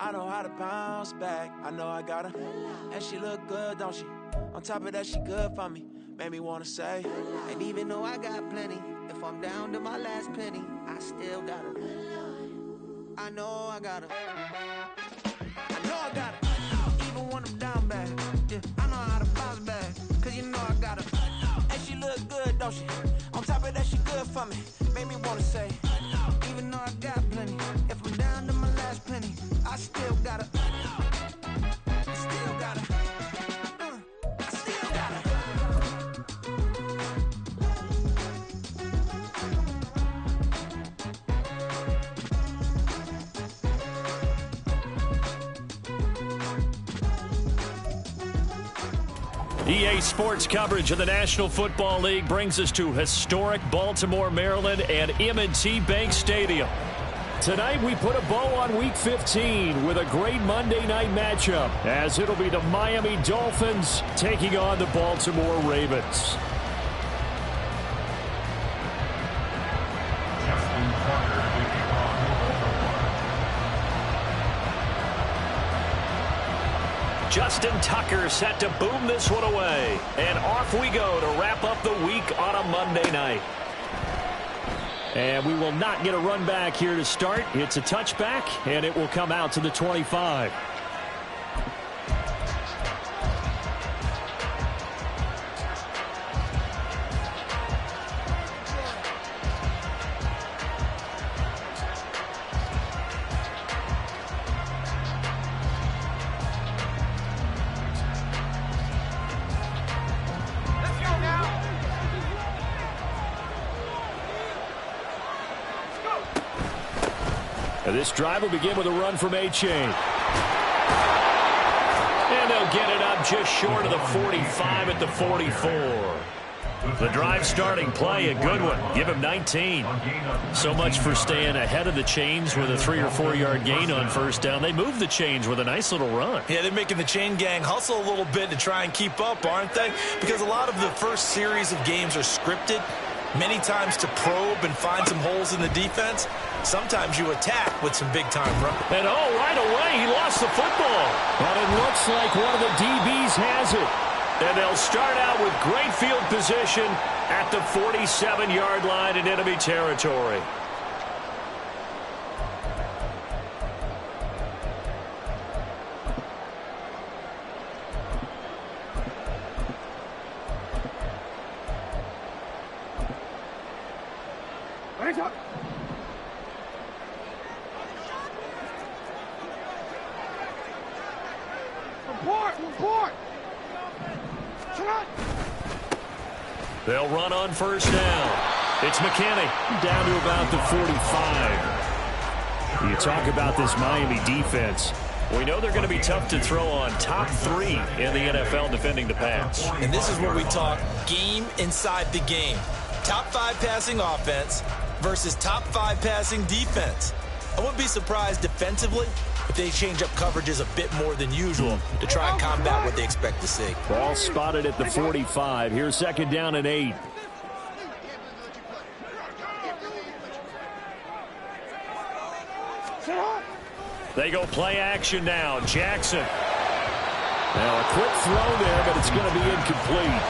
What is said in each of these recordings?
I know how to bounce back. I know I got her. And she look good, don't she? On top of that, she good for me. Made me wanna say. And even though I got plenty, if I'm down to my last penny, I still got her. I know I got her. I know I got her. Even when I'm down bad, yeah, I know how to bounce back. Cause you know I got her. And she look good, don't she? On top of that, she good for me. Made me wanna say. Even though I got plenty, if I'm down to my last penny, I still got her. I still got her. I still got her. EA Sports coverage of the National Football League brings us to historic Baltimore, Maryland, and M&T Bank Stadium. Tonight, we put a bow on Week 15 with a great Monday night matchup, as it'll be the Miami Dolphins taking on the Baltimore Ravens. Justin Tucker set to boom this one away. And off we go to wrap up the week on a Monday night. And we will not get a run back here to start. It's a touchback, and it will come out to the 25. This drive will begin with a run from A-Chain. And they'll get it up just short of the 45 at the 44. The drive starting play, a good one. Give him 19. So much for staying ahead of the chains with a 3 or 4 yard gain on first down. They move the chains with a nice little run. Yeah, they're making the chain gang hustle a little bit to try and keep up, aren't they? Because a lot of the first series of games are scripted. Many times to probe and find some holes in the defense. Sometimes you attack with some big-time run. And right away, he lost the football. But it looks like one of the DBs has it. And they'll start out with great field position at the 47-yard line in enemy territory. They'll run on first down. It's McKinney down to about the 45. You talk about this Miami defense. We know they're going to be tough to throw on. Top 3 in the NFL defending the pass. And this is where we talk game inside the game. Top 5 passing offense versus top 5 passing defense. I wouldn't be surprised defensively if they change up coverages a bit more than usual to try and combat what they expect to see. Ball spotted at the 45. Here's second down and 8. They go play action now. Jackson. Now a quick throw there, but it's going to be incomplete.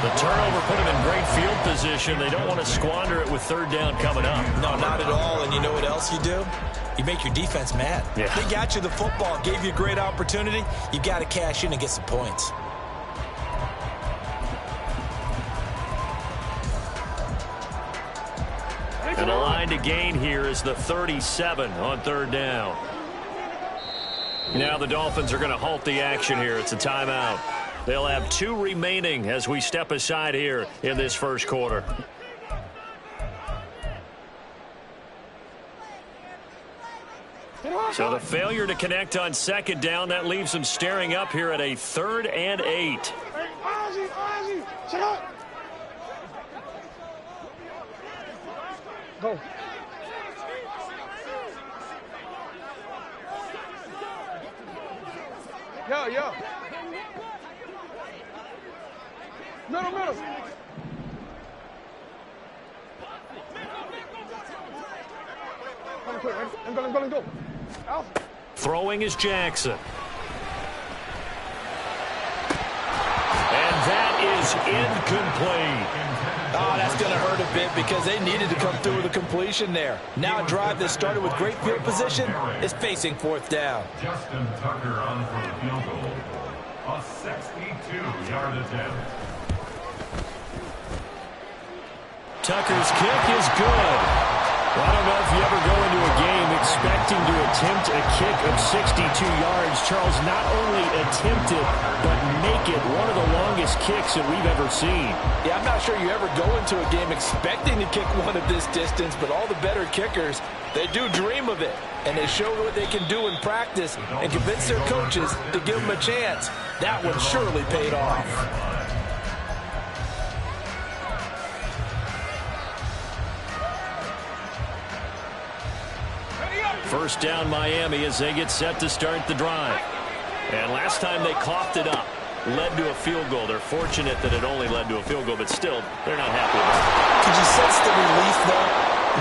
The turnover put them in great field position. They don't want to squander it with third down coming up. No, not at all. And you know what else you do? You make your defense mad. Yeah. They got you the football, gave you a great opportunity. You got to cash in and get some points. And the line to gain here is the 37 on third down. Now the Dolphins are going to halt the action here. It's a timeout. They'll have 2 remaining as we step aside here in this first quarter. So the failure to connect on second down, that leaves them staring up here at a 3rd and 8. Go. Yo. Middle. Let's go. Alpha. Throwing is Jackson. And that is incomplete. Oh, that's going to hurt a bit because they needed to come through with a completion there. Now a drive that started with great field position is facing fourth down. Justin Tucker on for the field goal. A 62-yard attempt. Tucker's kick is good. Well, I don't know if you ever go into a game expecting to attempt a kick of 62 yards. Charles, not only attempt it, but make it one of the longest kicks that we've ever seen. Yeah, I'm not sure you ever go into a game expecting to kick one of this distance, but all the better kickers, they do dream of it. And they show what they can do in practice and convince their coaches to give them a chance. That one surely paid off. First down Miami as they get set to start the drive. And last time they coughed it up, led to a field goal. They're fortunate that it only led to a field goal, but still, they're not happy about it. Could you sense the relief, though,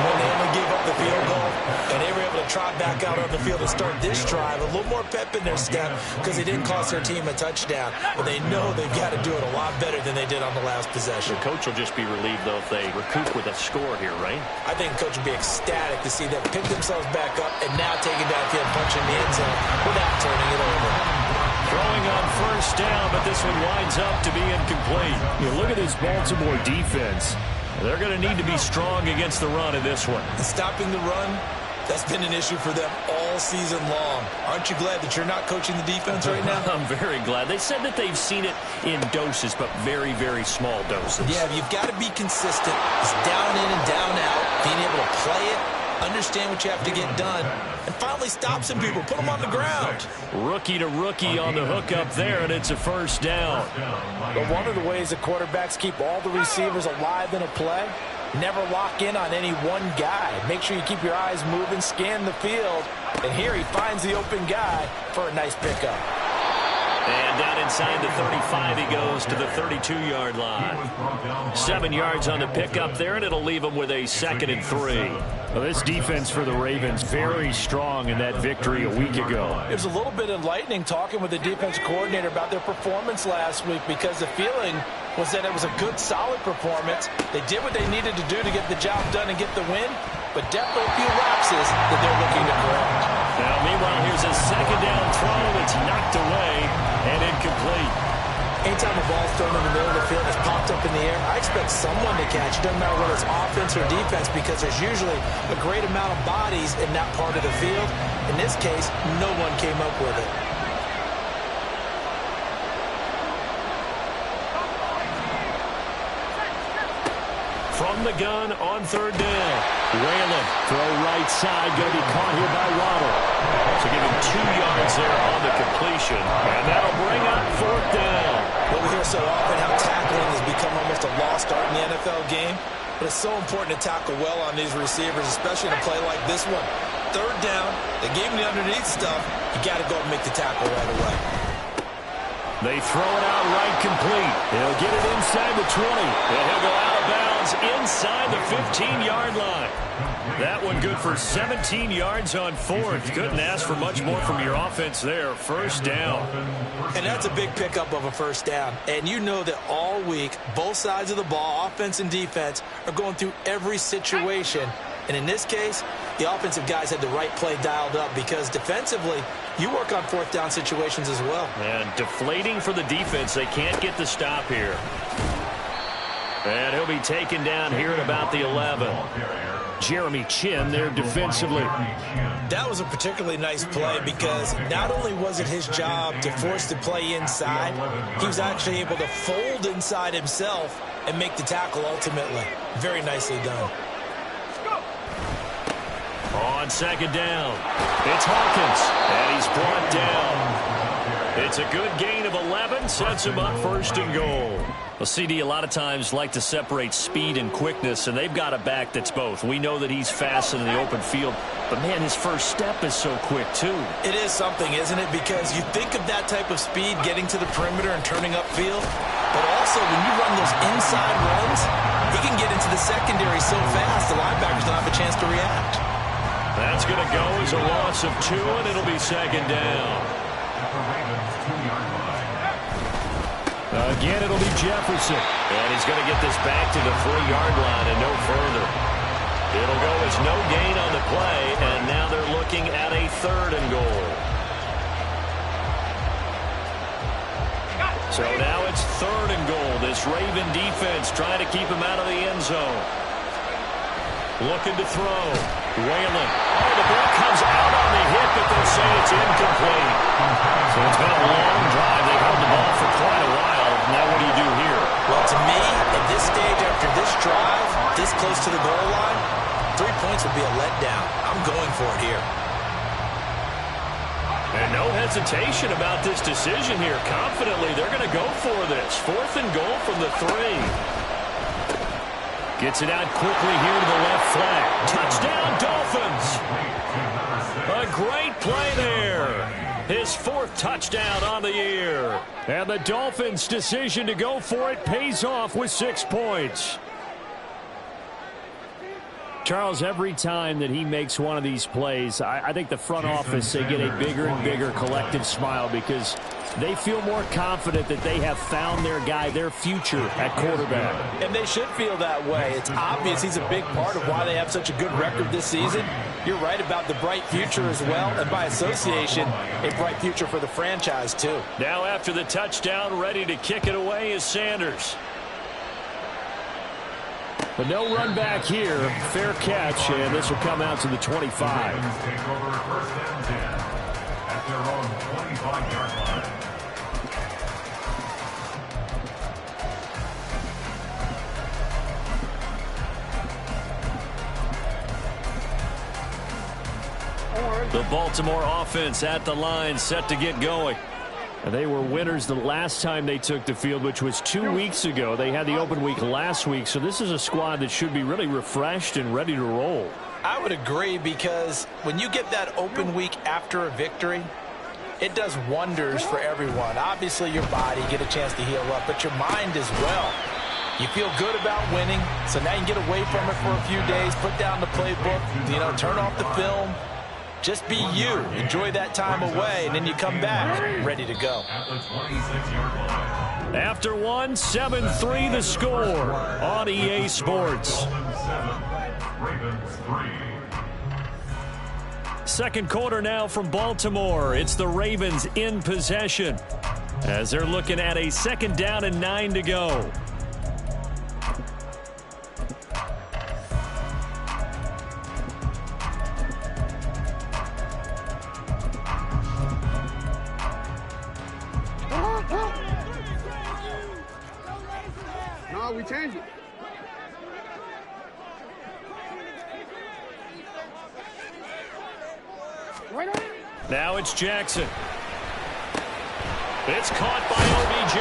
when they only gave up the field goal and they were able to trot back out on the field and start this drive? A little more pep in their step because they didn't cost their team a touchdown. But they know they've got to do it a lot better than they did on the last possession. The coach will just be relieved, though, if they recoup with a score here, right? I think the coach will be ecstatic to see them pick themselves back up and now take it downfield, punching the end zone without turning it over. Throwing on first down, but this one winds up to be incomplete. You look at this Baltimore defense. They're going to need to be strong against the run in this one. And stopping the run, that's been an issue for them all season long. Aren't you glad that you're not coaching the defense right now? I'm very glad. They said that they've seen it in doses, but very, very small doses. Yeah, you've got to be consistent. It's down in and down out, being able to play it, understand what you have to get done, and finally stop some people, put them on the ground. Rookie to rookie on the hook up there, and it's a first down. But one of the ways the quarterbacks keep all the receivers alive in a play, never lock in on any one guy. Make sure you keep your eyes moving, scan the field, and here he finds the open guy for a nice pickup. And down inside the 35, he goes to the 32-yard line. 7 yards on the pickup there, and it'll leave him with a 2nd and 3. Well, this defense for the Ravens, very strong in that victory a week ago. It was a little bit enlightening talking with the defense coordinator about their performance last week because the feeling was that it was a good, solid performance. They did what they needed to do to get the job done and get the win, but definitely a few lapses that they're looking to correct. Now, meanwhile, here's a 2nd down throw that's knocked away and incomplete. Anytime a ball's thrown in the middle of the field, it's popped up in the air, I expect someone to catch it. Doesn't matter whether it's offense or defense because there's usually a great amount of bodies in that part of the field. In this case, no one came up with it. From the gun on 3rd down. Whalen, throw right side, going to be caught here by Waddle. So give him 2 yards there on the completion, and that'll bring up 4th down. Well, we hear so often how tackling has become almost a lost art in the NFL game, but it's so important to tackle well on these receivers, especially in a play like this one. 3rd down, they gave him the underneath stuff. You got to go and make the tackle right away. They throw it out right complete. He'll get it inside the 20, and he'll go out of bounds inside the 15-yard line. That one good for 17 yards on 4th. Couldn't ask for much more from your offense there. First down. And that's a big pickup of a first down. And you know that all week, both sides of the ball, offense and defense, are going through every situation. And in this case, the offensive guys had the right play dialed up because defensively, you work on 4th down situations as well. And deflating for the defense. They can't get the stop here. And he'll be taken down here at about the 11. Jeremy Chin there defensively. That was a particularly nice play because not only was it his job to force the play inside, he was actually able to fold inside himself and make the tackle ultimately. Very nicely done. On 2nd down, it's Hawkins, and he's brought down. It's a good gain of 11, sets him up 1st and goal. Well, CD, a lot of times like to separate speed and quickness, and they've got a back that's both. We know that he's fast in the open field, but, man, his first step is so quick, too. It is something, isn't it? Because you think of that type of speed getting to the perimeter and turning upfield, but also when you run those inside runs, he can get into the secondary so fast the linebackers don't have a chance to react. That's going to go as a loss of 2, and it'll be second down. At the Ravens' 2-yard line. Again, it'll be Jefferson. And he's going to get this back to the 3-yard line and no further. It'll go as no gain on the play, and now they're looking at a 3rd and goal. So now it's 3rd and goal. This Raven defense trying to keep him out of the end zone. Looking to throw. Whalen. Oh, the ball comes out on the hit, but they'll say it's incomplete. So it's been a long drive. They've held the ball for quite a while. Now what do you do here? Well, to me, at this stage after this drive, this close to the goal line, 3 points would be a letdown. I'm going for it here. And no hesitation about this decision here. Confidently, they're going to go for this. 4th and goal from the 3. Gets it out quickly here to the left flat. Touchdown, Dolphins! A great play there. His 4th touchdown on the year. And the Dolphins' decision to go for it pays off with 6 points. Charles, every time that he makes one of these plays, I think the front office, they get a bigger and bigger collective smile because they feel more confident that they have found their guy, their future at quarterback. And they should feel that way. It's obvious he's a big part of why they have such a good record this season. You're right about the bright future as well, and by association, a bright future for the franchise too. Now after the touchdown, ready to kick it away is Sanders. But no run back here. Fair catch, and this will come out to the 25. Ravens take over 1st and 10 at their own 25-yard line. The Baltimore offense at the line, set to get going. They were winners the last time they took the field, which was 2 weeks ago. They had the open week last week, so this is a squad that should be really refreshed and ready to roll. I would agree, because when you get that open week after a victory, it does wonders for everyone. Obviously, your body, get a chance to heal up, but your mind as well. You feel good about winning, so now you can get away from it for a few days, put down the playbook, turn off the film. Just be you. Enjoy that time away, and then you come back ready to go. At the 26-yard line. After 1, 7-3 the score on EA Sports. Dolphins 7, Ravens 3. Second quarter now from Baltimore. It's the Ravens in possession as they're looking at a 2nd down and 9 to go. No, we changed it. Now it's Jackson. It's caught by OBJ.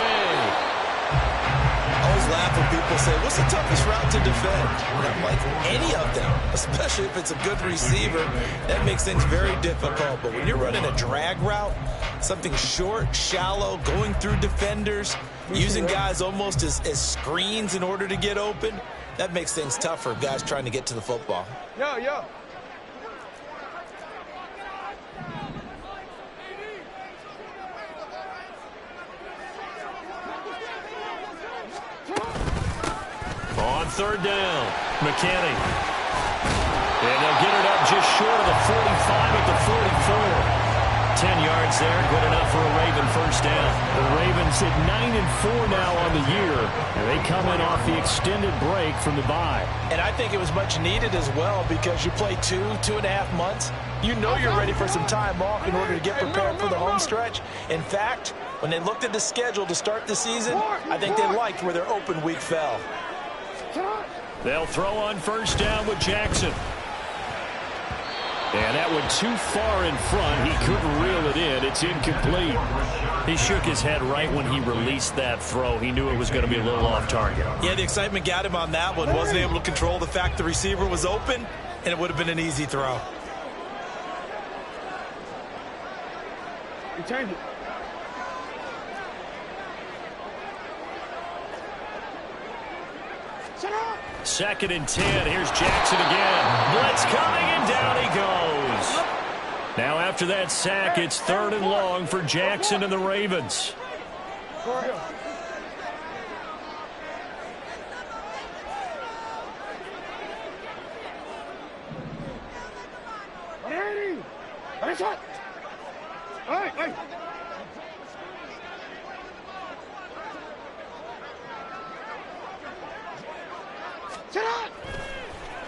I always laugh when people say, what's the toughest route to defend? And I'm like, any of them, especially if it's a good receiver. That makes things very difficult. But when you're running a drag route, something short, shallow, going through defenders, using guys almost as screens in order to get open, that makes things tough for guys trying to get to the football. Yo. On 3rd down, McKinney. And they'll get it up just short of the 45 at the 44. 10 yards there, good enough for a Raven 1st down. The Ravens at 9-4 now on the year, and they come in off the extended break from the bye. And I think it was much needed as well, because you play 2.5 months. You know you're ready for some time off in order to get prepared for the home stretch. In fact, when they looked at the schedule to start the season, I think they liked where their open week fell. They'll throw on 1st down with Jackson. And that went too far in front. He couldn't reel it in. It's incomplete. He shook his head right when he released that throw. He knew it was going to be a little off target. Yeah, the excitement got him on that one. Wasn't able to control the fact the receiver was open, and it would have been an easy throw. We changed it. 2nd and 10. Here's Jackson again. Blitz coming, and down he goes. Now after that sack, it's 3rd and long for Jackson and the Ravens.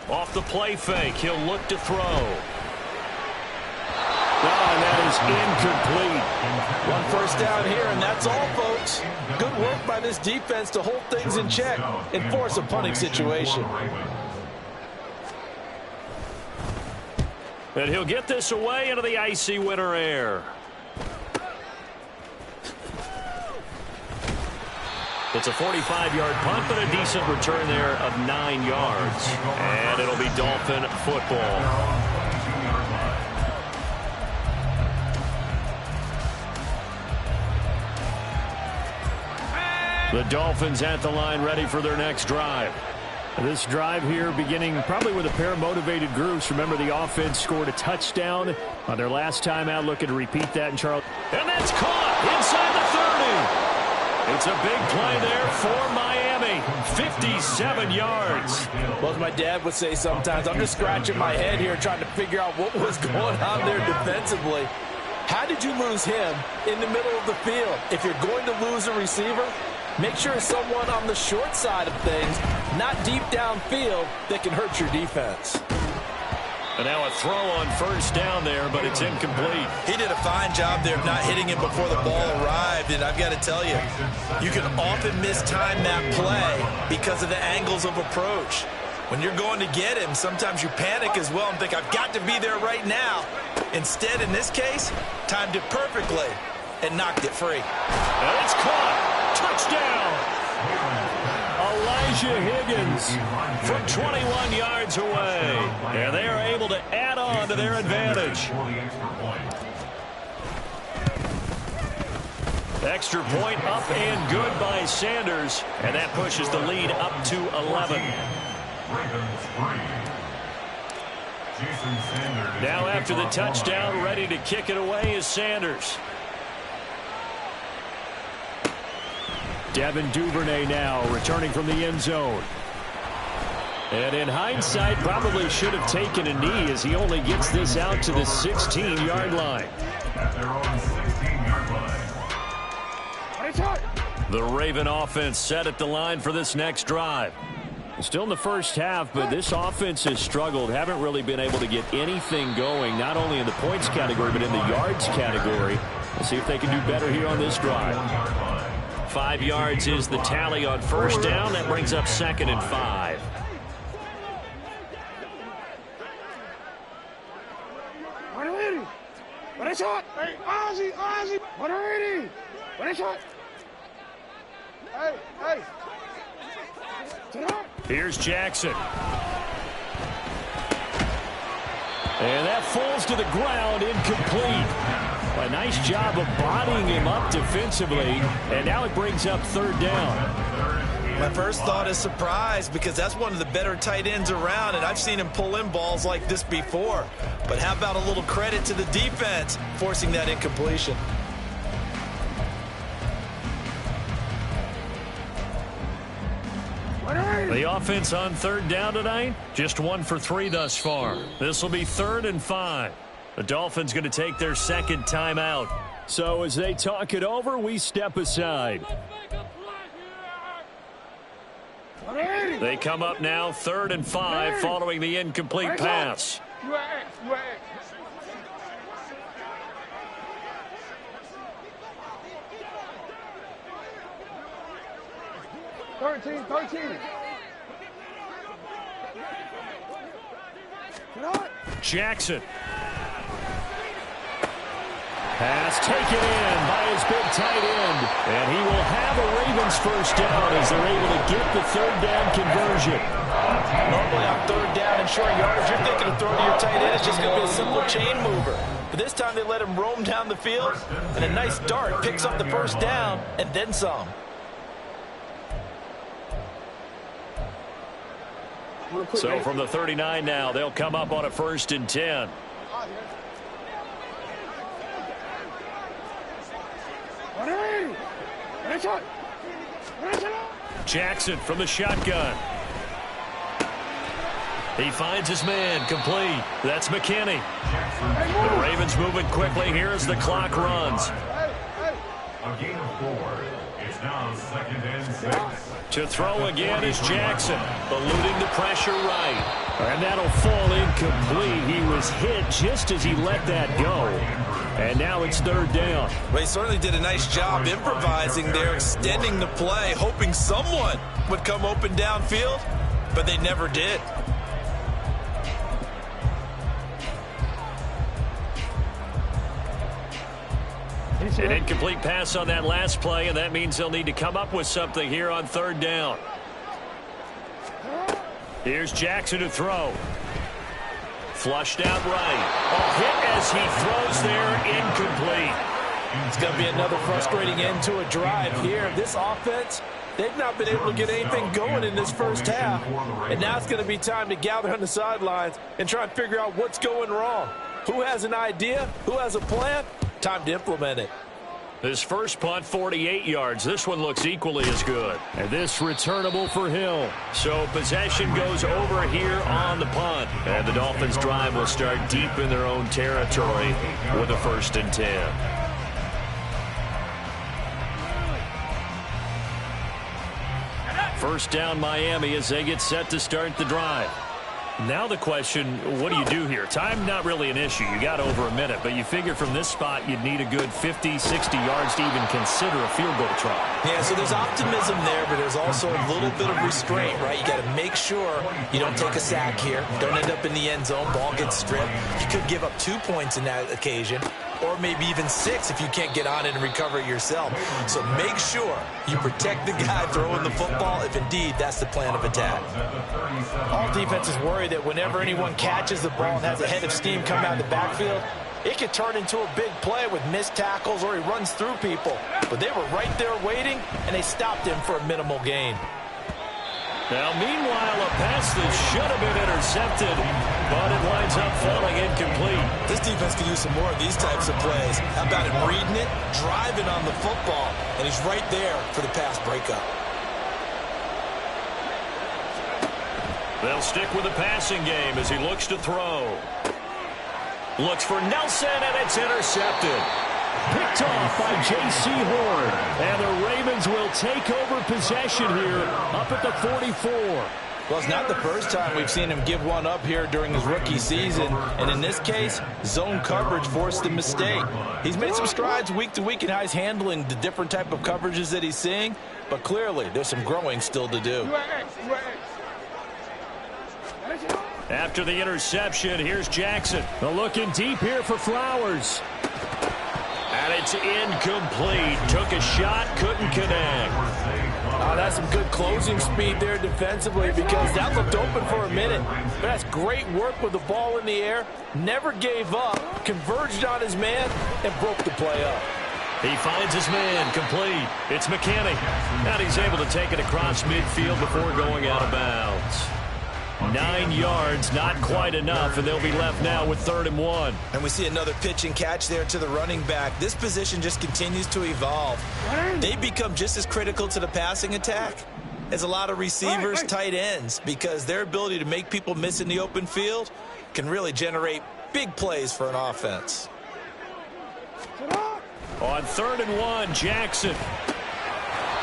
Off the play fake, he'll look to throw. And that is incomplete. 1 first down here, and that's all, folks. Good work by this defense to hold things in check and force a punting situation. And he'll get this away into the icy winter air. It's a 45-yard punt, but a decent return there of 9 yards. And it'll be Dolphin football. The Dolphins at the line, ready for their next drive. This drive here beginning probably with a pair of motivated groups. Remember, the offense scored a touchdown on their last time out. Looking to repeat that in Charlotte. And that's caught inside the 30. It's a big play there for Miami. 57 yards. Well, as my dad would say sometimes, I'm just scratching my head here trying to figure out what was going on there defensively. How did you lose him in the middle of the field? If you're going to lose a receiver, make sure it's someone on the short side of things, not deep downfield, that can hurt your defense. And now a throw on 1st down there, but it's incomplete. He did a fine job there of not hitting it before the ball arrived, and I've got to tell you, you can often mistime that play because of the angles of approach. When you're going to get him, sometimes you panic as well and think, I've got to be there right now. Instead, in this case, timed it perfectly and knocked it free. And it's caught. Touchdown. Elijah Higgins from 21 yards away. And they are able to add on to their advantage. Extra point up and good by Sanders. And that pushes the lead up to 11. Now after the touchdown, ready to kick it away is Sanders. Devin Duvernay now returning from the end zone. And in hindsight, probably should have taken a knee as he only gets this out to the 16-yard line. At their own 16-yard line. The Raven offense set at the line for this next drive. Still in the first half, but this offense has struggled. Haven't really been able to get anything going, not only in the points category, but in the yards category. We'll see if they can do better here on this drive. 5 yards is the tally on 1st down. That brings up 2nd and 5. Here's Jackson. And that falls to the ground, incomplete. A nice job of bodying him up defensively, and now it brings up 3rd down. My first thought is surprise, because that's one of the better tight ends around, and I've seen him pull in balls like this before. But how about a little credit to the defense forcing that incompletion? The offense on 3rd down tonight, just 1 for 3 thus far. This will be 3rd and 5. The Dolphins going to take their 2nd timeout. So as they talk it over, we step aside. They come up now 3rd and 5 following the incomplete pass. 13. Jackson. Pass taken in by his big tight end. And he will have a Ravens 1st down as they're able to get the 3rd down conversion. Normally on 3rd down and short yardage, you're thinking of throwing to your tight end. It's just going to be a simple chain mover. But this time they let him roam down the field, and a nice dart picks up the 1st down and then some. So from the 39 now, they'll come up on a 1st and 10. Jackson from the shotgun. He finds his man, complete. That's McKinney. The Ravens moving quickly here as the clock runs. A gain of 4. It's now 2nd and 6. To throw again is Jackson, eluding the pressure right. And that'll fall incomplete. He was hit just as he let that go. And now it's 3rd down. Well, he certainly did a nice job improvising there, extending the play, hoping someone would come open downfield, but they never did. An incomplete pass on that last play, and that means they'll need to come up with something here on 3rd down. Here's Jackson to throw. Flushed out right. A hit as he throws there, incomplete. It's going to be another frustrating end to a drive here. This offense, they've not been able to get anything going in this first half. And now it's going to be time to gather on the sidelines and try and figure out what's going wrong. Who has an idea? Who has a plan? Time to implement it. His first punt, 48 yards. This one looks equally as good. And this returnable for Hill. So possession goes over here on the punt. And the Dolphins drive will start deep in their own territory with a 1st and 10. First down Miami as they get set to start the drive. Now the question, what do you do here? Time not really an issue. You got over a minute, but you figure from this spot you'd need a good 50, 60 yards to even consider a field goal try. Yeah, so there's optimism there, but there's also a little bit of restraint, right? You got to make sure you don't take a sack here. Don't end up in the end zone. Ball gets stripped. You could give up 2 points in that occasion, or maybe even 6 if you can't get on it and recover it yourself. So make sure you protect the guy throwing the football if indeed that's the plan of attack. All defenses worry that whenever anyone catches the ball and has a head of steam come out of the backfield, it could turn into a big play with missed tackles or he runs through people. But they were right there waiting, and they stopped him for a minimal gain. Now, meanwhile, a pass that should have been intercepted, but it winds up falling incomplete. This defense could use some more of these types of plays. How about him reading it, driving on the football, and he's right there for the pass breakup. They'll stick with the passing game as he looks to throw. Looks for Nelson, and it's intercepted. Picked off by J.C. Horn. And the Ravens will take over possession here up at the 44. Well, it's not the first time we've seen him give one up here during his rookie season. And in this case, zone coverage forced the mistake. He's made some strides week to week in how he's handling the different type of coverages that he's seeing. But clearly, there's some growing still to do. After the interception, here's Jackson. Looking deep here for Flowers. And it's incomplete. Took a shot, couldn't connect. Oh, that's some good closing speed there defensively because that looked open for a minute. But that's great work with the ball in the air. Never gave up, converged on his man, and broke the play up. He finds his man, complete. It's McKinney. And he's able to take it across midfield before going out of bounds. 9 yards, not quite enough, and they'll be left now with 3rd and 1. And we see another pitch and catch there to the running back. This position just continues to evolve. They become just as critical to the passing attack as a lot of receivers, tight ends, because their ability to make people miss in the open field can really generate big plays for an offense. On 3rd and 1, Jackson.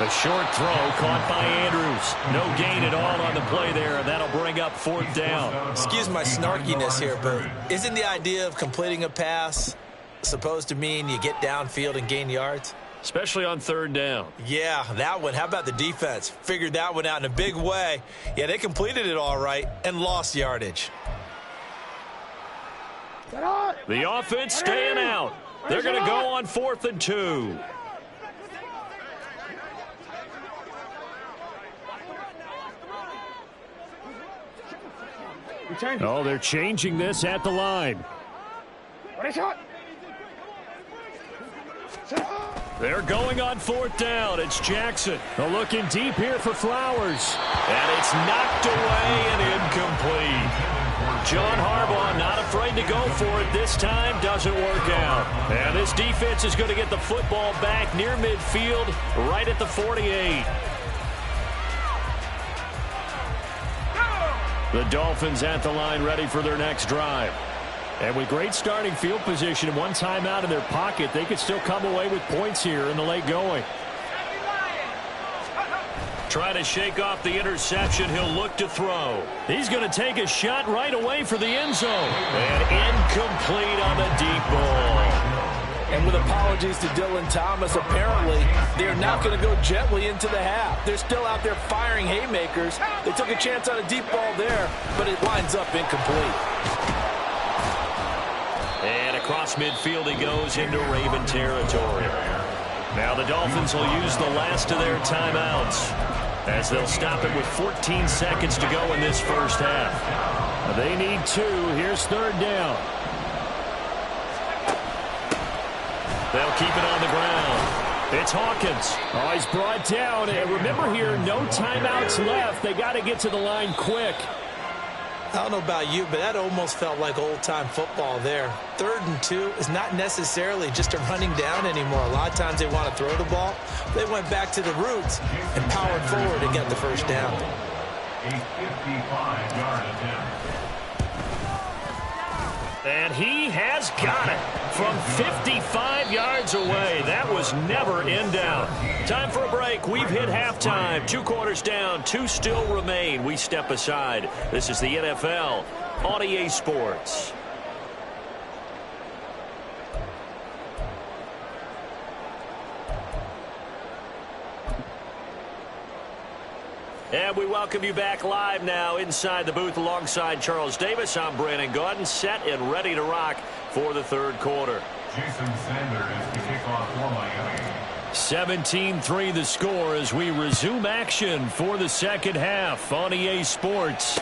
A short throw caught by Andrews. No gain at all on the play there, and that'll bring up 4th down. Excuse my snarkiness here, but isn't the idea of completing a pass supposed to mean you get downfield and gain yards? Especially on 3rd down. Yeah, that one. How about the defense? Figured that one out in a big way. Yeah, they completed it all right and lost yardage. The offense staying out. They're going to go on 4th and 2. Oh, they're changing this at the line. They're going on 4th down. It's Jackson. Looking deep here for Flowers. And it's knocked away and incomplete. John Harbaugh not afraid to go for it this time. Doesn't work out. And this defense is going to get the football back near midfield, right at the 48. The Dolphins at the line ready for their next drive. And with great starting field position and one timeout in their pocket, they could still come away with points here in the late going. Trying to shake off the interception. He'll look to throw. He's going to take a shot right away for the end zone. And incomplete on the deep ball. And with apologies to Dylan Thomas, apparently they're not going to go gently into the half. They're still out there firing haymakers. They took a chance on a deep ball there, but it winds up incomplete. And across midfield he goes into Raven territory. Now the Dolphins will use the last of their timeouts as they'll stop it with 14 seconds to go in this first half. They need 2. Here's 3rd down. They'll keep it on the ground. It's Hawkins. Oh, he's brought down. And remember here, no timeouts left. They got to get to the line quick. I don't know about you, but that almost felt like old-time football there. 3rd and 2 is not necessarily just a running down anymore. A lot of times they want to throw the ball. They went back to the roots and powered forward and got the first down. A 55-yard attempt. And he has got it from 55 yards away. That was never in doubt. Time for a break. We've hit halftime. 2 quarters down. 2 still remain. We step aside. This is the NFL on EA Sports. And we welcome you back live now inside the booth alongside Charles Davis. I'm Brandon Gaudin, set and ready to rock for the 3rd quarter. Jason Sanders to kick off for Miami. 17-3 the score as we resume action for the 2nd half on EA Sports.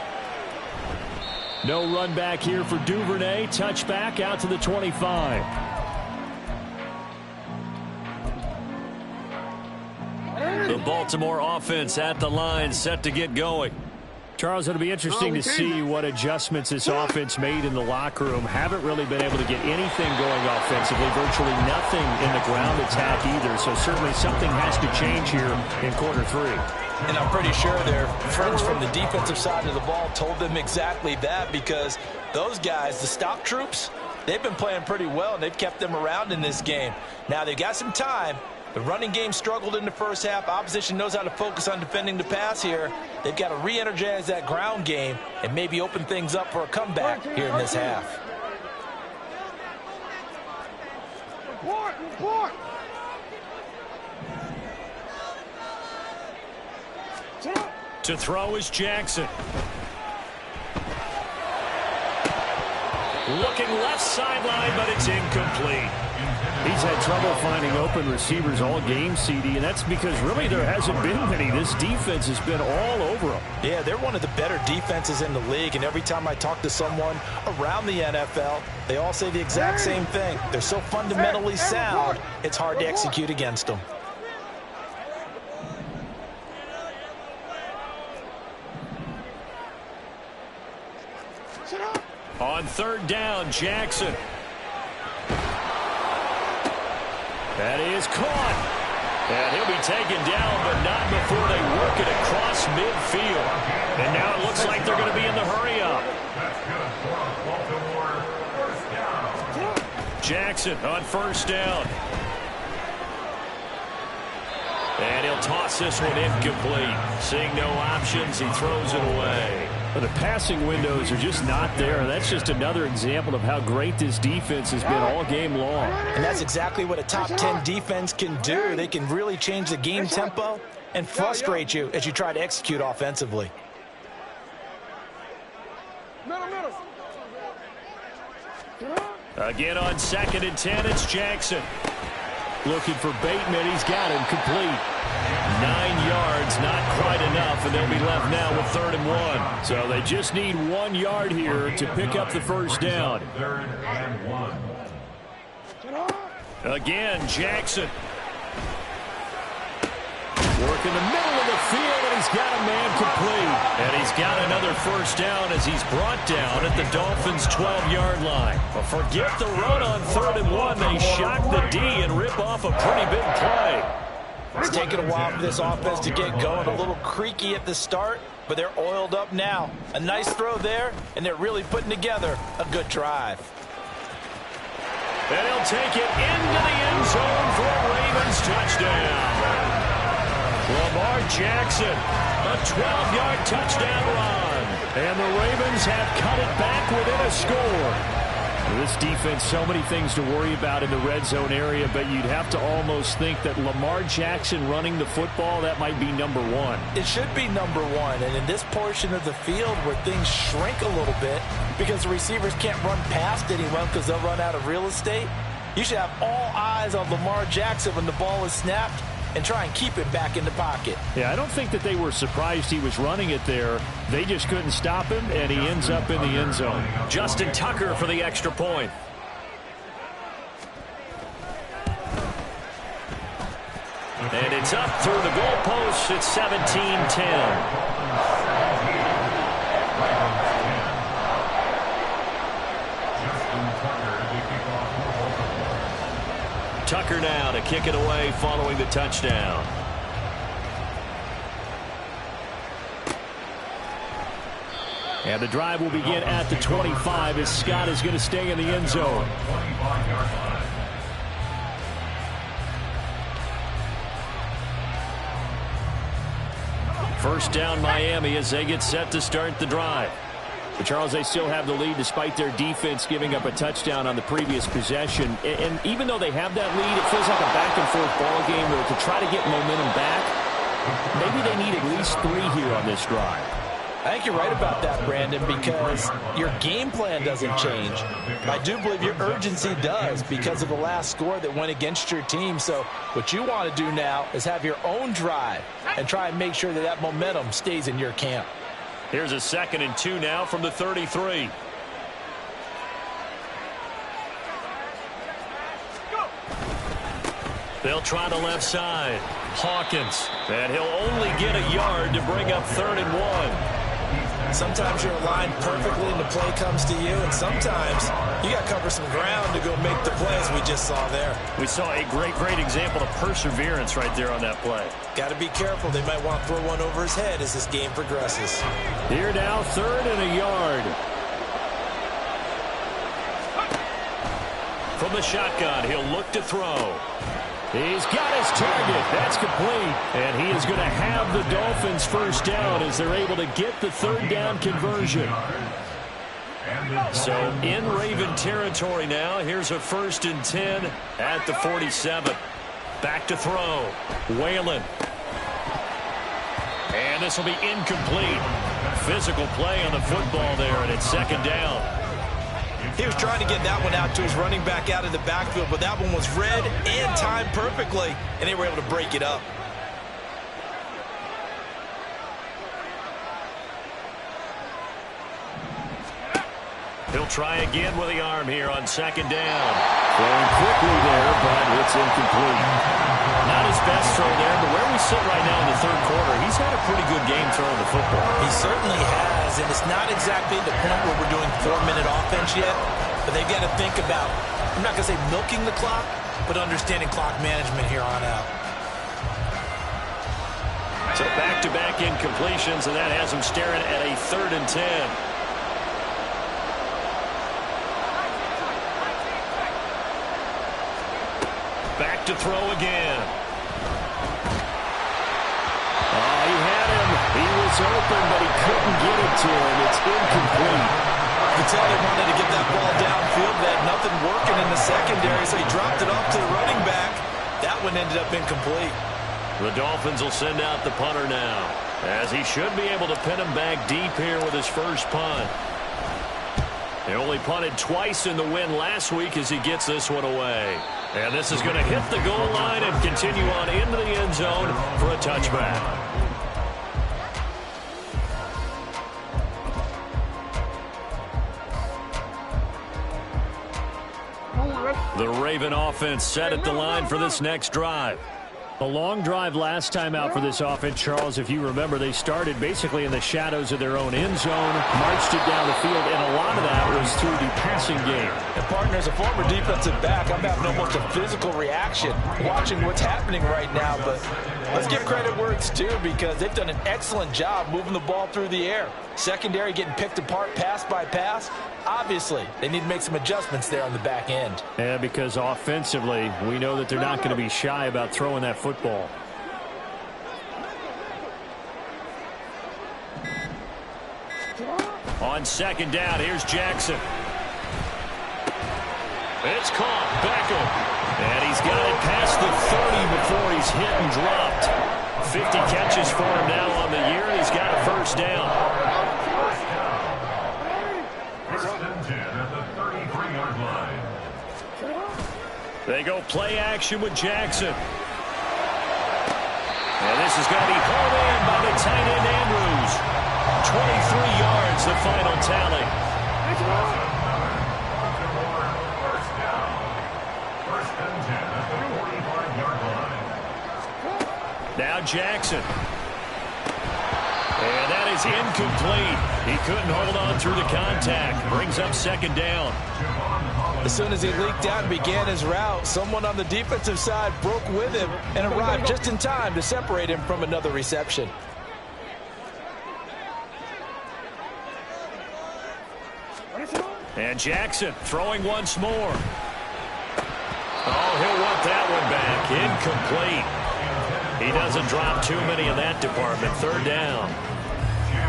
No run back here for Duvernay. Touchback out to the 25. The Baltimore offense at the line, set to get going. Charles, it'll be interesting to see what adjustments this offense made in the locker room. Haven't really been able to get anything going offensively, virtually nothing in the ground attack either. So certainly something has to change here in quarter 3. And I'm pretty sure their friends from the defensive side of the ball told them exactly that, because those guys, the stop troops, they've been playing pretty well, and they've kept them around in this game. Now they've got some time. The running game struggled in the first half. Opposition knows how to focus on defending the pass here. They've got to re-energize that ground game and maybe open things up for a comeback here in this half. To throw is Jackson. Looking left sideline, but it's incomplete. He's had trouble finding open receivers all game, CD, and that's because really there hasn't been many. This defense has been all over them. Yeah, they're one of the better defenses in the league, and every time I talk to someone around the NFL, they all say the exact same thing. They're so fundamentally sound, it's hard to execute against them. On 3rd down, Jackson. That is caught. And he'll be taken down, but not before they work it across midfield. And now it looks like they're going to be in the hurry-up. That's good for a Baltimore first down. Jackson on 1st down. And he'll toss this one incomplete. Seeing no options, he throws it away. But the passing windows are just not there. That's just another example of how great this defense has been all game long. And that's exactly what a top 10 defense can do. They can really change the game tempo and frustrate you as you try to execute offensively. Again on 2nd and 10, it's Jackson. Looking for Bateman. He's got him complete. 9 yards, not quite enough, and they'll be left now with 3rd and 1. So they just need 1 yard here to pick up the first down. 3rd and 1. Again, Jackson. Working the middle of the field, and he's got a man complete. And he's got another first down as he's brought down at the Dolphins' 12-yard line. But forget the run on 3rd and 1. They shock the D and rip off a pretty big play. It's taken a while for this offense to get going. A little creaky at the start, but they're oiled up now. A nice throw there, and they're really putting together a good drive. And he'll take it into the end zone for a Ravens touchdown. Lamar Jackson, a 12-yard touchdown run. And the Ravens have cut it back within a score. This defense, so many things to worry about in the red zone area, but you'd have to almost think that Lamar Jackson running the football, that might be number one. It should be number one, and in this portion of the field where things shrink a little bit because the receivers can't run past anyone because they'll run out of real estate, you should have all eyes on Lamar Jackson when the ball is snapped and try and keep it back in the pocket. Yeah, I don't think that they were surprised he was running it there. They just couldn't stop him, and he ends up in the end zone. Justin Tucker for the extra point. And it's up through the goalposts. It's 17-10. Tucker now to kick it away following the touchdown. And the drive will begin at the 25 as Scott is going to stay in the end zone. First down Miami as they get set to start the drive. But Charles, they still have the lead despite their defense giving up a touchdown on the previous possession. And even though they have that lead, it feels like a back-and-forth ball game where to try to get momentum back, maybe they need at least 3 here on this drive. I think you're right about that, Brandon, because your game plan doesn't change. I do believe your urgency does because of the last score that went against your team. So what you want to do now is have your own drive and try and make sure that that momentum stays in your camp. Here's a 2nd and 2 now from the 33. They'll try the left side. Hawkins. And he'll only get a yard to bring up 3rd and 1. Sometimes you're aligned perfectly and the play comes to you, and sometimes you got to cover some ground to go make the plays we just saw there. We saw a great example of perseverance right there on that play. Got to be careful. They might want to throw one over his head as this game progresses. Here now, 3rd and a yard. From the shotgun, he'll look to throw. He's got his target. That's complete. And he is going to have the Dolphins first down as they're able to get the 3rd down conversion. So in Raven territory now. Here's a 1st and 10 at the 47. Back to throw. Whalen. And this will be incomplete. Physical play on the football there, and it's 2nd down. He was trying to get that one out to his running back out of the backfield, but that one was read and timed perfectly, and they were able to break it up. He'll try again with the arm here on 2nd down. Throwing quickly there, but it's incomplete. Not his best throw there, but where we sit right now in the 3rd quarter, he's had a pretty good game throwing the football. He certainly has, and it's not exactly the point where we're doing 4-minute offense yet, but they've got to think about, I'm not going to say milking the clock, but understanding clock management here on out. So back-to-back incompletions, and that has him staring at a 3rd and 10. Back to throw again. Oh, he had him. He was open, but he couldn't get it to him. It's incomplete. You could tell they wanted to get that ball downfield. They had nothing working in the secondary, so he dropped it off to the running back. That one ended up incomplete. The Dolphins will send out the punter now, as he should be able to pin him back deep here with his first punt. They only punted twice in the win last week as he gets this one away. And this is going to hit the goal line and continue on into the end zone for a touchback. The Raven offense set at the line for this next drive. A long drive last time out for this offense, Charles. If you remember, they started basically in the shadows of their own end zone, marched it down the field, and a lot of that was through the passing game. And partner, as a former defensive back, I'm having almost a physical reaction watching what's happening right now. But let's give credit where it's due, because they've done an excellent job moving the ball through the air. Secondary getting picked apart pass by pass. Obviously, they need to make some adjustments there on the back end. Yeah, because offensively, we know that they're not going to be shy about throwing that football. On second down, here's Jackson. It's caught. Beckham. And he's got it past the 30 before he's hit and dropped. 50 catches for him now on the year, and he's got a first down. They go play action with Jackson. And this is going to be hauled in by the tight end Andrews. 23 yards, the final tally. Now Jackson. And that is incomplete. He couldn't hold on through the contact. Brings up second down. As soon as he leaked out and began his route, someone on the defensive side broke with him and arrived just in time to separate him from another reception. And Jackson throwing once more. Oh, he'll want that one back. Incomplete. He doesn't drop too many in that department. Third down.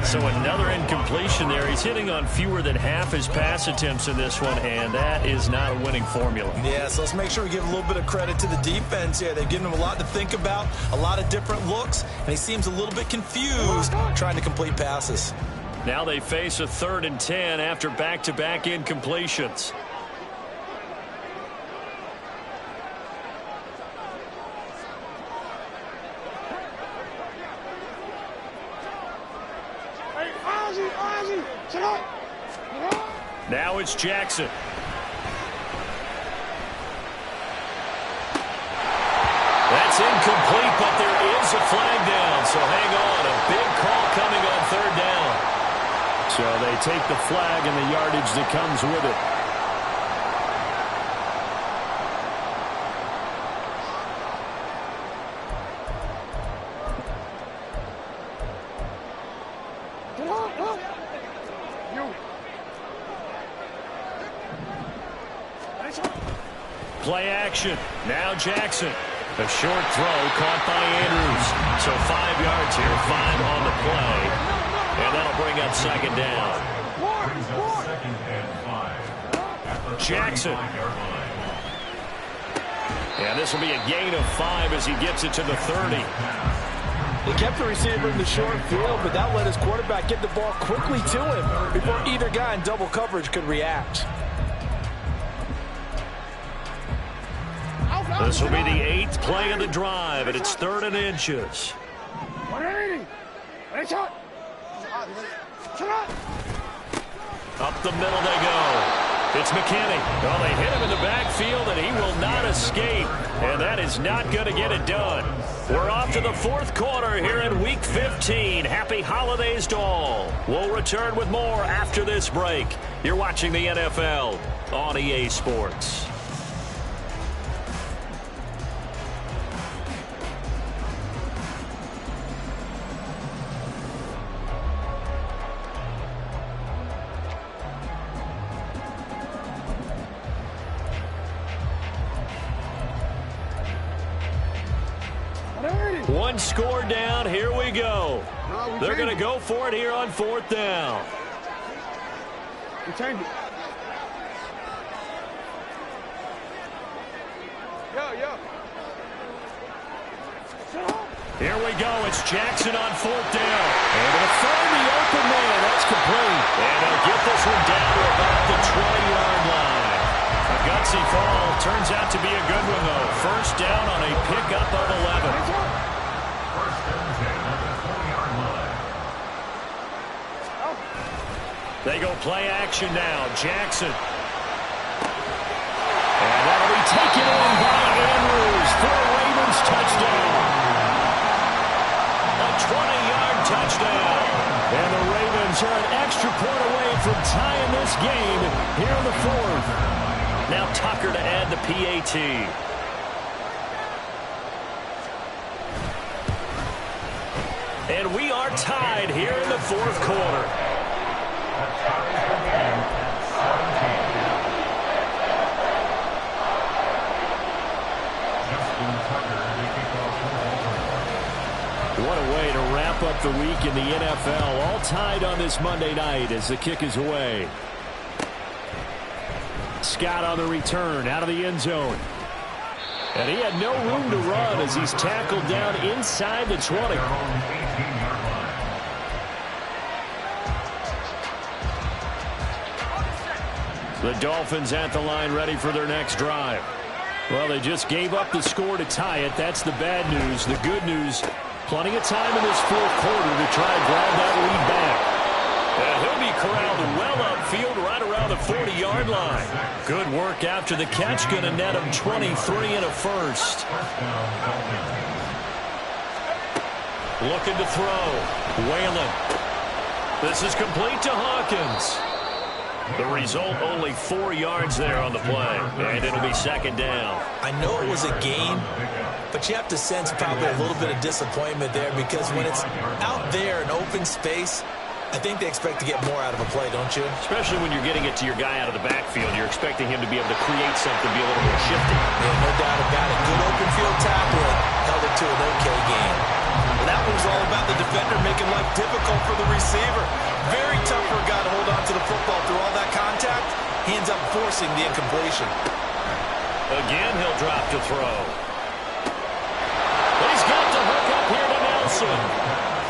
So another incompletion there. He's hitting on fewer than half his pass attempts in this one, and that is not a winning formula. Yeah, so let's make sure we give a little bit of credit to the defense here. They've given him a lot to think about, a lot of different looks, and he seems a little bit confused trying to complete passes. Now they face a 3rd and 10 after back-to-back incompletions. Now it's Jackson. That's incomplete, but there is a flag down. So hang on, a big call coming on 3rd down. So they take the flag and the yardage that comes with it. Play action. Now Jackson. A short throw caught by Andrews. So 5 yards here, 5 on the play. And that'll bring up second down. Jackson. And this will be a gain of 5 as he gets it to the 30. They kept the receiver in the short field, but that let his quarterback get the ball quickly to him before either guy in double coverage could react. This will be the 8th play of the drive, and it's 3rd and inches. Up the middle they go. It's McKinney. Well, they hit him in the backfield, and he will not escape. And that is not going to get it done. We're off to the 4th quarter here in Week 15. Happy holidays to all. We'll return with more after this break. You're watching the NFL on EA Sports. One score down. Here we go. They're going to go for it here on 4th down. We changed it. Here we go. It's Jackson on 4th down. And they'll find the open man. That's complete. And they'll get this one down to about the 20-yard line. A gutsy fall. Turns out to be a good one, though. First down on a pickup of 11. They go play action now. Jackson. And that'll be taken in by Andrews for a Ravens touchdown. kicker to add the PAT. And we are tied here in the fourth quarter. What a way to wrap up the week in the NFL. All tied on this Monday night as the kick is away. Scott on the return out of the end zone. And he had no room to run as he's tackled down inside the 20. The Dolphins at the line ready for their next drive. Well, they just gave up the score to tie it. That's the bad news. The good news, plenty of time in this fourth quarter to try and grab that lead back. And he'll be corralled well upfield right around the 40-yard line. Good work after the catch. Going to net him 23 and a first. Looking to throw. Whalen. This is complete to Hawkins. The result, only 4 yards there on the play. And it'll be second down. I know it was a gain, but you have to sense probably a little bit of disappointment there because when it's out there in open space, I think they expect to get more out of a play, don't you? Especially when you're getting it to your guy out of the backfield. You're expecting him to be able to create something, be a little more shifty. Yeah, no doubt about it. Good open field tackling. Held it to an okay gain. Well, that was all about the defender making life difficult for the receiver. Very tough for a guy to hold on to the football through all that contact. He ends up forcing the incompletion. Again, he'll drop to throw. He's got to hook up here to Nelson.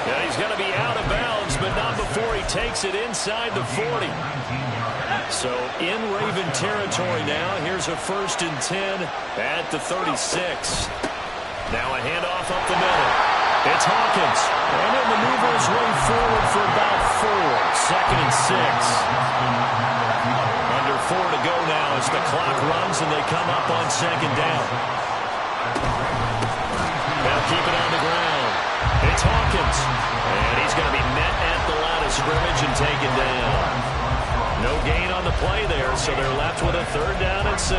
Yeah, he's going to be out of bounds, but not before he takes it inside the 40. So in Raven territory now. Here's a 1st and 10 at the 36. Now a handoff up the middle. It's Hawkins. And he'll maneuver his way forward for about 4. 2nd and 6. Under 4 to go now as the clock runs and they come up on 2nd down. Now keep it on the ground. It's Hawkins. And he's going to be met at the line of scrimmage and taken down. No gain on the play there, so they're left with a 3rd down and 6.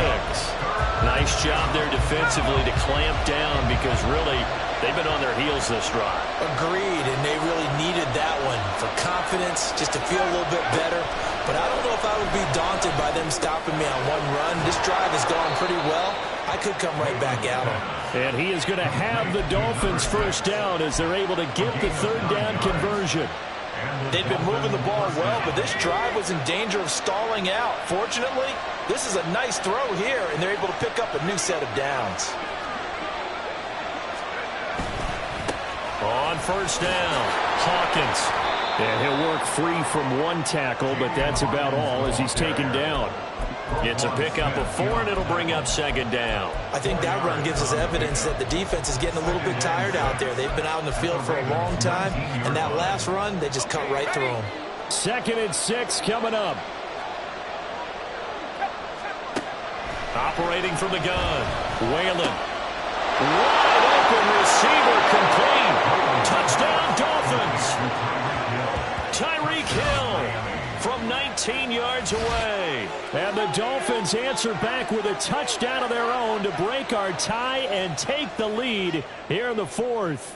Nice job there defensively to clamp down because really they've been on their heels this drive. Agreed, and they really needed that one for confidence, just to feel a little bit better. But I don't know if I would be daunted by them stopping me on one run. This drive has gone pretty well. I could come right back at them. And he is going to have the Dolphins 1st down as they're able to get the 3rd down conversion. They've been moving the ball well, but this drive was in danger of stalling out. Fortunately, this is a nice throw here, and they're able to pick up a new set of downs. On 1st down, Hawkins. And he'll work free from 1 tackle, but that's about all as he's taken down. It's a pickup of 4, and it'll bring up 2nd down. I think that run gives us evidence that the defense is getting a little bit tired out there. They've been out in the field for a long time, and that last run, they just cut right through them. 2nd and 6 coming up. Operating from the gun, Whalen. Wide open receiver complete. Touchdown, Dolphins. Tyreek Hill from 19 yards away. And the Dolphins answer back with a touchdown of their own to break our tie and take the lead here in the 4th.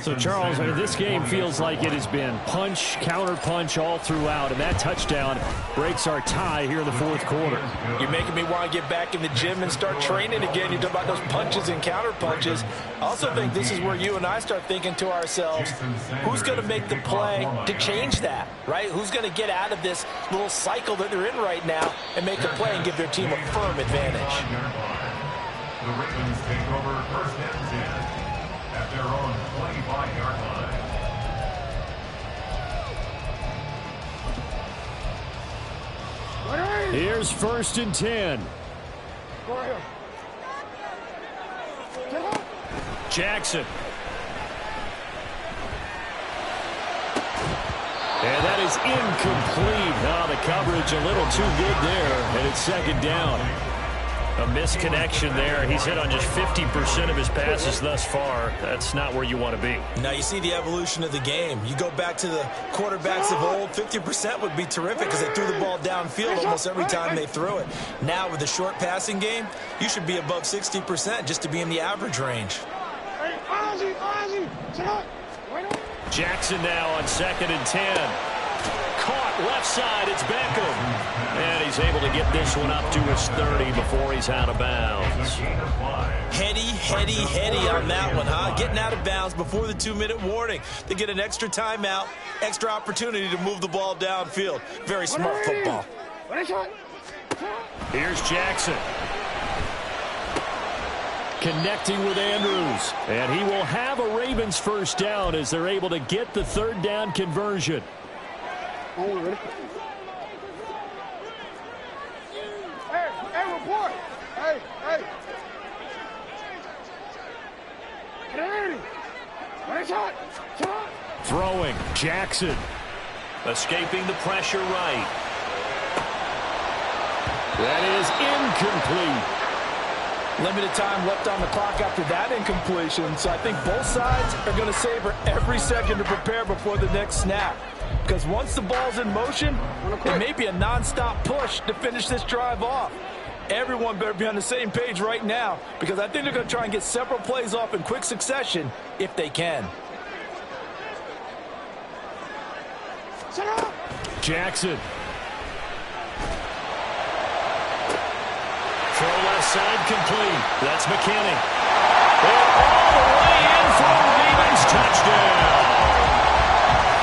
So, Charles, this game feels like it has been punch, counter-punch all throughout, and that touchdown breaks our tie here in the 4th quarter. You're making me want to get back in the gym and start training again. You talk about those punches and counter-punches. I also think this is where you and I start thinking to ourselves, who's going to make the play to change that, right? Who's going to get out of this little cycle that they're in right now and make a play and give their team a firm advantage? The Ravens take over 1st and 10 at their own 25-yard line. Here's 1st and 10. Jackson. And that is incomplete. Now the coverage a little too good there, and it's 2nd down. A misconnection there. He's hit on just 50% of his passes thus far. That's not where you want to be. Now you see the evolution of the game. You go back to the quarterbacks of old, 50% would be terrific because they threw the ball downfield almost every time they threw it. Now with the short passing game, you should be above 60% just to be in the average range. Jackson now on 2nd and 10. Caught left side, it's Beckham. And he's able to get this one up to his 30 before he's out of bounds. Heady on that one, huh? Getting out of bounds before the 2-minute warning. They get an extra timeout, extra opportunity to move the ball downfield. Very smart football. Here's Jackson. Connecting with Andrews. And he will have a Ravens first down as they're able to get the 3rd down conversion. Hey, report. Hey. Throwing, Jackson. Escaping the pressure right. That is incomplete. Limited time left on the clock after that incompletion, so I think both sides are going to savor every second to prepare before the next snap. Because once the ball's in motion, it may be a non-stop push to finish this drive off. Everyone better be on the same page right now because I think they're going to try and get several plays off in quick succession if they can. Jackson. Throw left side complete. That's McKinney. And all the way in for a Ravens touchdown.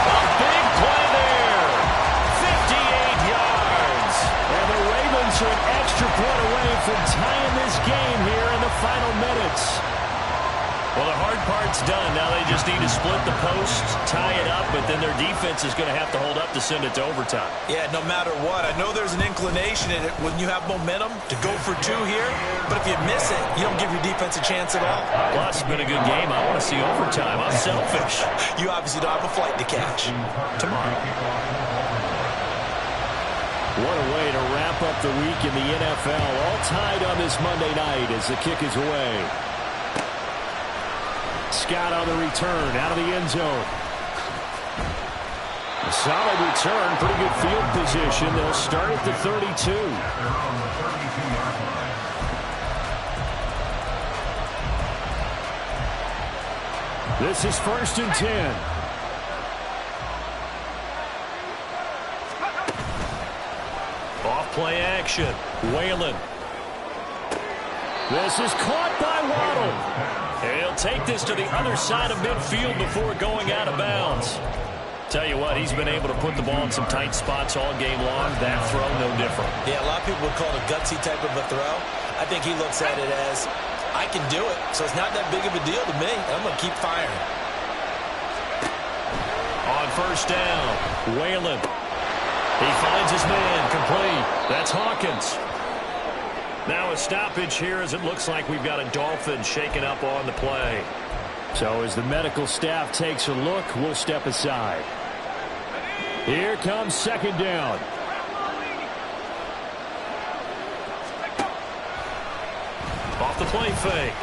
A big play there. 58 yards. And the Ravens are an extra point away from tying this game here in the final minutes. Well, the hard part's done. Now they just need to split the post, tie it up, but then their defense is going to have to hold up to send it to overtime. Yeah, no matter what. I know there's an inclination in it when you have momentum to go for 2 here, but if you miss it, you don't give your defense a chance at all. Plus, it's been a good game. I want to see overtime. I'm selfish. You obviously don't have a flight to catch. Tomorrow. What a way to wrap up the week in the NFL. All tied on this Monday night as the kick is away. Scott on the return, out of the end zone. A solid return, pretty good field position. They'll start at the 32. This is 1st and 10. Off play action. Whalen. This is caught by Waddle. He'll take this to the other side of midfield before going out of bounds. Tell you what, he's been able to put the ball in some tight spots all game long. That throw, no different. Yeah, a lot of people would call it a gutsy type of a throw. I think he looks at it as, I can do it, so it's not that big of a deal to me. I'm going to keep firing. On 1st down, Whalen. He finds his man, complete. That's Hawkins. Now a stoppage here as it looks like we've got a Dolphins shaken up on the play. So as the medical staff takes a look, we'll step aside. Here comes 2nd down. Off the play fake.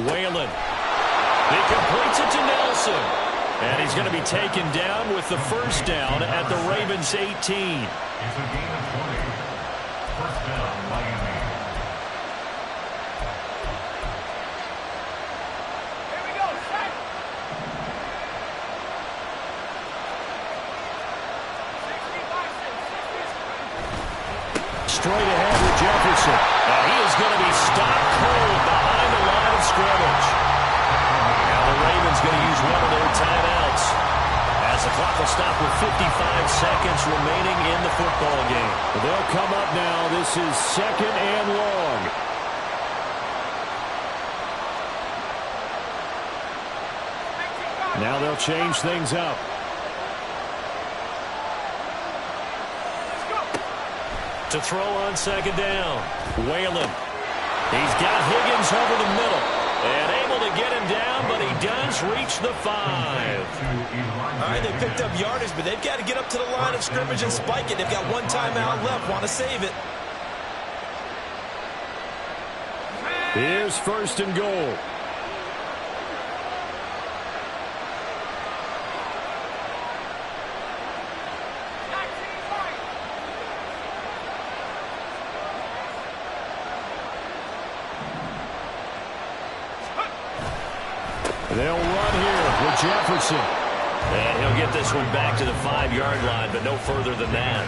Whalen. He completes it to Nelson. And he's going to be taken down with the 1st down at the Ravens 18. It's a gain of 20. 1st down, Miami. Straight ahead with Jefferson. And he is going to be stopped cold behind the line of scrimmage. Now the Ravens going to use one of their timeouts as the clock will stop with 55 seconds remaining in the football game. They'll come up now. This is 2nd and long. Now they'll change things up. To throw on 2nd down. Whalen. He's got Higgins over the middle. And able to get him down, but he does reach the 5. All right, they picked up yardage, but they've got to get up to the line of scrimmage and spike it. They've got one timeout left. Want to save it. Here's 1st and goal. They'll run here with Jefferson. And he'll get this one back to the 5-yard line, but no further than that.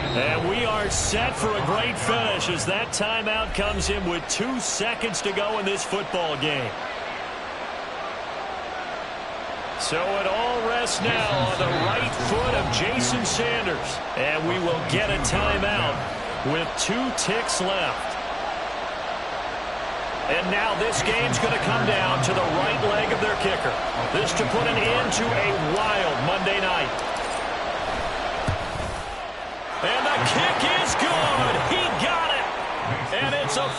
And we are set for a great finish as that timeout comes in with 2 seconds to go in this football game. So it all rests now on the right foot of Jason Sanders. And we will get a timeout with 2 ticks left. And now this game's going to come down to the right leg of their kicker. This to put an end to a wild Monday night. And the kick is good. He got it. And it's a